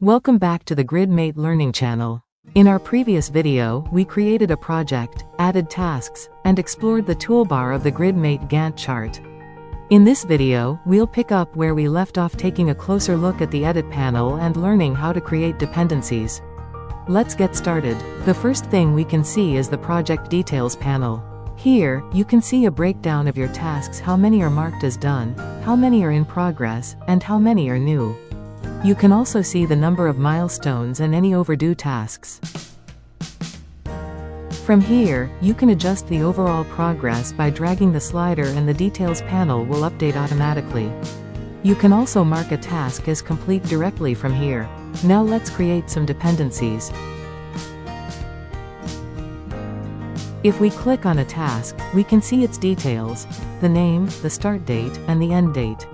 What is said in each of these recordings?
Welcome back to the GridMate learning channel. In our previous video, we created a project, added tasks, and explored the toolbar of the GridMate Gantt chart. In this video, we'll pick up where we left off, taking a closer look at the edit panel and learning how to create dependencies. Let's get started. The first thing we can see is the project details panel. Here, you can see a breakdown of your tasks: how many are marked as done, how many are in progress, and how many are new. You can also see the number of milestones and any overdue tasks. From here, you can adjust the overall progress by dragging the slider, and the details panel will update automatically. You can also mark a task as complete directly from here. Now let's create some dependencies. If we click on a task, we can see its details: the name, the start date, and the end date.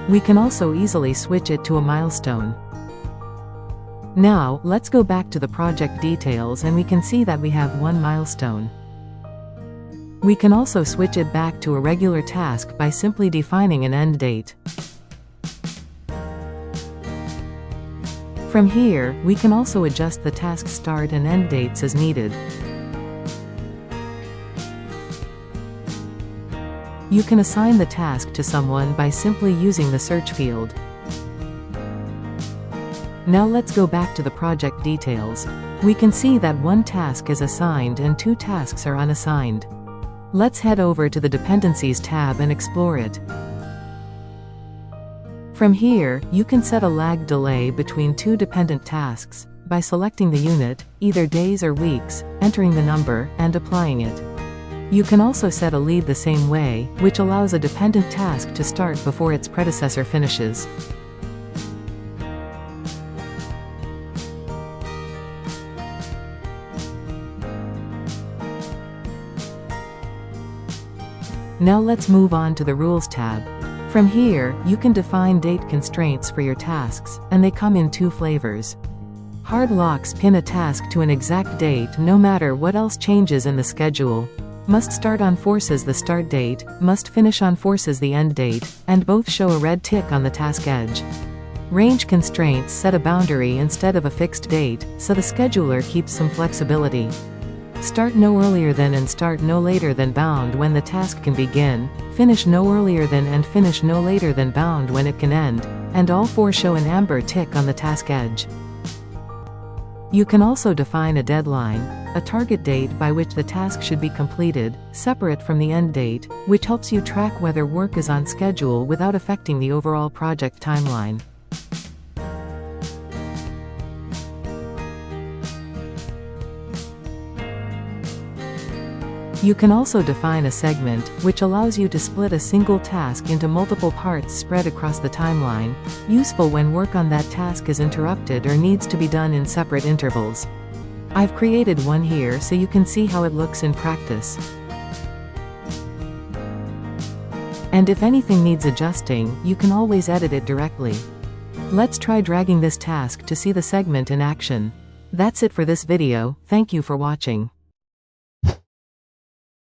We can also easily switch it to a milestone. Now, let's go back to the project details, and we can see that we have one milestone. We can also switch it back to a regular task by simply defining an end date. From here, we can also adjust the task start and end dates as needed. You can assign the task to someone by simply using the search field. Now let's go back to the project details. We can see that one task is assigned and two tasks are unassigned. Let's head over to the Dependencies tab and explore it. From here, you can set a lag delay between two dependent tasks by selecting the unit, either days or weeks, entering the number, and applying it. You can also set a lead the same way, which allows a dependent task to start before its predecessor finishes. Now let's move on to the Rules tab. From here, you can define date constraints for your tasks, and they come in two flavors. Hard locks pin a task to an exact date no matter what else changes in the schedule. Must start on forces the start date, must finish on forces the end date, and both show a red tick on the task edge. Range constraints set a boundary instead of a fixed date, so the scheduler keeps some flexibility. Start no earlier than and start no later than bound when the task can begin, finish no earlier than and finish no later than bound when it can end, and all four show an amber tick on the task edge. You can also define a deadline, a target date by which the task should be completed, separate from the end date, which helps you track whether work is on schedule without affecting the overall project timeline. You can also define a segment, which allows you to split a single task into multiple parts spread across the timeline, useful when work on that task is interrupted or needs to be done in separate intervals. I've created one here so you can see how it looks in practice. And if anything needs adjusting, you can always edit it directly. Let's try dragging this task to see the segment in action. That's it for this video. Thank you for watching.